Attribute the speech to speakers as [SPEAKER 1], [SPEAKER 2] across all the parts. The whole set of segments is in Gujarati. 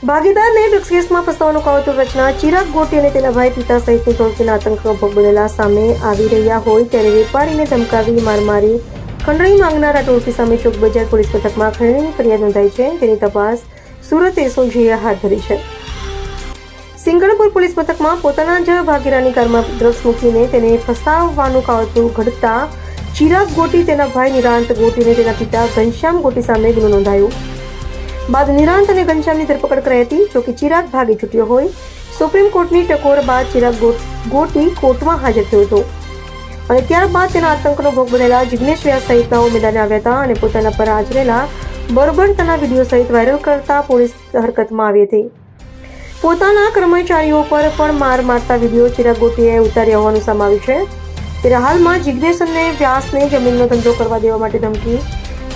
[SPEAKER 1] ભાગીદારને ડ્રગ્સ કેસમાં ફસાવાનું કાવતરું રચના ચિરાગ ગોટી અને તેના ભાઈ પિતા સહિતની ટોળકીના આતંકનો ભોગ બનેલા સામે આવી રહ્યા હોય ત્યારે વેપારીને ધમકાવી માર મારી ખંડણી માંગનારા ટોળકી સામે ચોક બજાર પોલીસ મથકમાં ખંડણીની ફરિયાદ નોંધાઈ છે, તેની તપાસ સુરત એસઓજીએ હાથ ધરી છે। સિંગણપુર પોલીસ મથકમાં પોતાના જ ભાગીદારની કારમાં ડ્રગ્સ મૂકીને તેને ફસાવવાનું કાવતરું ઘડતા ચિરાગ ગોટી, તેના ભાઈ નિરાંત ગોટી અને તેના પિતા ઘનશ્યામ ગોટી સામે ગુનો નોંધાયો બાદ નિરાંત અને ઘનશ્યામની ધરપકડ કરાઈ હતી। જોકે ચિરાગ ભાગી છૂટ્યો હોય સુપ્રીમ કોર્ટની ટકોર બાદ ચિરાગ ગોટી કોર્ટમાં હાજર થયો હતો અને ત્યારબાદ તેના આતંકનો ભોગ બનેલા જિગ્નેશ વ્યાસ સહિતનાઓ મેદાને આવ્યા હતા અને પોતાના પર આચરેલા બર્બરતાના વિડીયો સહિત વાયરલ કરતા પોલીસ હરકતમાં આવી હતી। પોતાના કર્મચારીઓ પર પણ માર મારતા વિડીયો ચિરાગ ગોટીએ ઉતાર્યા હોવાનું સામે આવ્યું છે। ત્યારે હાલમાં જિગ્નેશ અને વ્યાસને જમીનનો ધંધો કરવા દેવા માટે ધમકી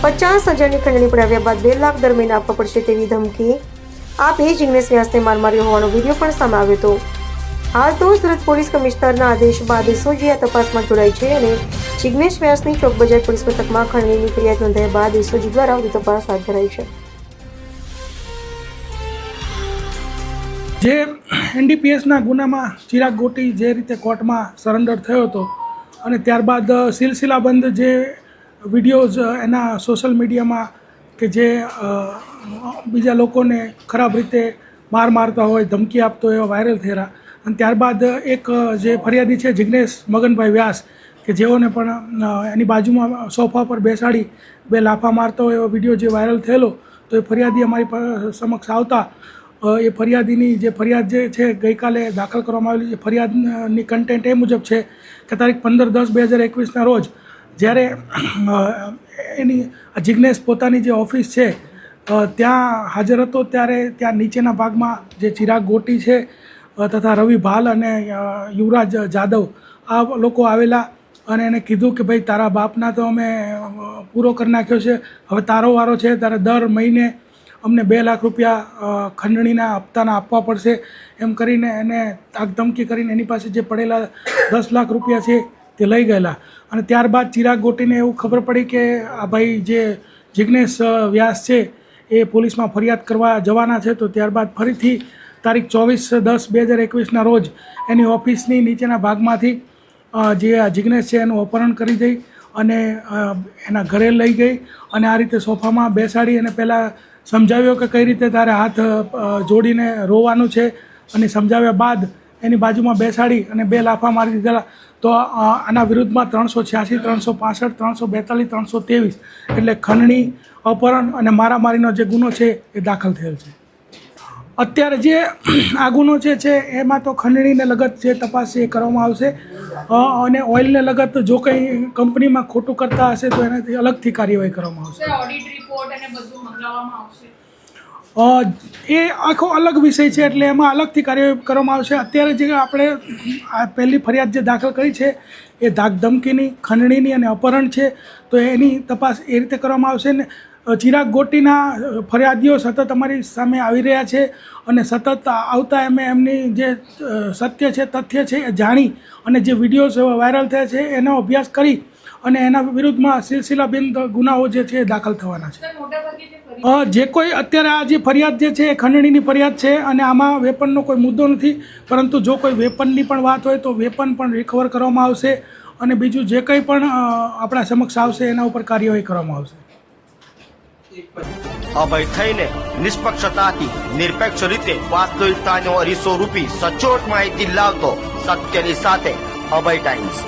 [SPEAKER 1] 50,000ની ખંડણી પડાવ્યા બાદ 2 લાખ દર મહિને આપવા પડશે તેવી ધમકી આપી જિગ્નેશ વ્યાસને માર માર્યો હોવાનો વિડીયો પણ સામે આવ્યો હતો। હાલ તો સુરત પોલીસ કમિશનરના આદેશ બાદ એસઓજી આ તપાસમાં જોડાઈ છે અને જિગ્નેશ વ્યાસની ચોક બજાર પોલીસ મથકમાં ખંડણીની ફરિયાદ નોંધાયા બાદ એસઓજી દ્વારા વધુ તપાસ હાથ ધરાઈ છે।
[SPEAKER 2] જે એનડીપીએસના ગુનામાં ચિરાગ ગોટી જે રીતે કોર્ટમાં સરેન્ડર થયો હતો અને ત્યારબાદ સિલસિલાબંધ જે વિડીયોઝ એના સોશિયલ મીડિયામાં કે જે બીજા લોકોને ખરાબ રીતે મારતા હોય, ધમકી આપતો હોય એવા વાયરલ થયેલા અને ત્યારબાદ એક જે ફરિયાદી છે જિગ્નેશ મગનભાઈ વ્યાસ કે જેઓને પણ એની બાજુમાં સોફા પર બેસાડી 2 લાફા મારતો હોય એવો વિડીયો જે વાયરલ થયેલો, તો એ ફરિયાદી અમારી સમક્ષ આવતા એ ફરિયાદીની જે ફરિયાદ જે છે ગઈકાલે દાખલ કરવામાં આવેલી છે। ફરિયાદની કન્ટેન્ટ એ મુજબ છે કે તારીખ 15/10/2021ના રોજ જ્યારે એની જિગ્નેશ પોતાની જે ઓફિસ છે ત્યાં હાજર હતો ત્યારે ત્યાં નીચેના ભાગમાં જે ચિરાગ ગોટી છે તથા રવિ ભાલ અને યુવરાજ જાદવ આ લોકો આવેલા અને એને કીધું કે ભાઈ તારા બાપના તો અમે પૂરો કરી નાખ્યો છે, હવે તારો વારો છે, તારે દર મહિને અમને 2 લાખ રૂપિયા ખંડણીના હપ્તાના આપવા પડશે એમ કરીને એને ધમકી કરીને એની પાસે જે પડેલા 10 લાખ રૂપિયા છે તે લઈ ગયેલા અને ત્યારબાદ ચિરાગ ગોટીને એવું ખબર પડી કે આ ભાઈ જે જિગ્નેશ વ્યાસ છે એ પોલીસમાં ફરિયાદ કરવા જવાના છે, તો ત્યારબાદ ફરીથી તારીખ 24/10/2021ના રોજ એની ઓફિસની નીચેના ભાગમાંથી જે જિગ્નેશ છે એનું અપહરણ કરી જઈ અને એના ઘરે લઈ ગઈ અને આ રીતે સોફામાં બેસાડી અને પહેલાં સમજાવ્યો કે કઈ રીતે તારે હાથ જોડીને રોવાનું છે અને સમજાવ્યા બાદ એની બાજુમાં બેસાડી અને 2 લાફા મારી દીધેલા। તો આના વિરુદ્ધમાં 386, 365, 342, 323 એટલે ખંડણી, અપહરણ અને મારામારીનો જે ગુનો છે એ દાખલ થયેલ છે। અત્યારે જે આ ગુનો છે એમાં તો ખંડણીને લગત જે તપાસ છે એ કરવામાં આવશે અને ઓઇલને લગત જો કંઈ કંપનીમાં ખોટું કરતા હશે તો એનાથી અલગથી કાર્યવાહી કરવામાં આવશે।
[SPEAKER 3] ઓડિટ રિપોર્ટ અને બધું મંગાવવામાં આવશે,
[SPEAKER 2] એ આખો અલગ વિષય છે એટલે એમાં અલગથી કાર્યવાહી કરવામાં આવશે। અત્યારે જે આપણે આ પહેલી ફરિયાદ જે દાખલ કરી છે એ ધમકીની, ખંડણીની અને અપહરણ છે, તો એની તપાસ એ રીતે કરવામાં આવશે ને ચિરાગ ગોટીના ફરિયાદીઓ સતત અમારી સામે આવી રહ્યા છે અને સતત આવતા એમની જે સત્ય છે, તથ્ય છે એ જાણી અને જે વિડીયોઝ વાયરલ થયા છે એનો અભ્યાસ કરી અને એના વિરુદ્ધમાં સિલસિલાબંધ ગુનાઓ જે છે એ દાખલ થવાના છે। જે કોઈ અત્યારે આ જે ફરિયાદ જે છે એ ખંડણીની ફરિયાદ છે અને આમાં વેપનનો કોઈ મુદ્દો નથી, પરંતુ જો કોઈ વેપનની પણ વાત હોય તો વેપન પણ રિકવર કરવામાં આવશે અને બીજું જે કંઈ પણ આપણા સમક્ષ આવશે એના ઉપર કાર્યવાહી કરવામાં આવશે।
[SPEAKER 4] અભય થઈને નિષ્પક્ષતાથી નિરપેક્ષ રીતે વાસ્તવિકતાનો અરીસો રૂપી સચોટ માહિતી લાવતો સત્યની સાથે અભય ટાઈમ્સ।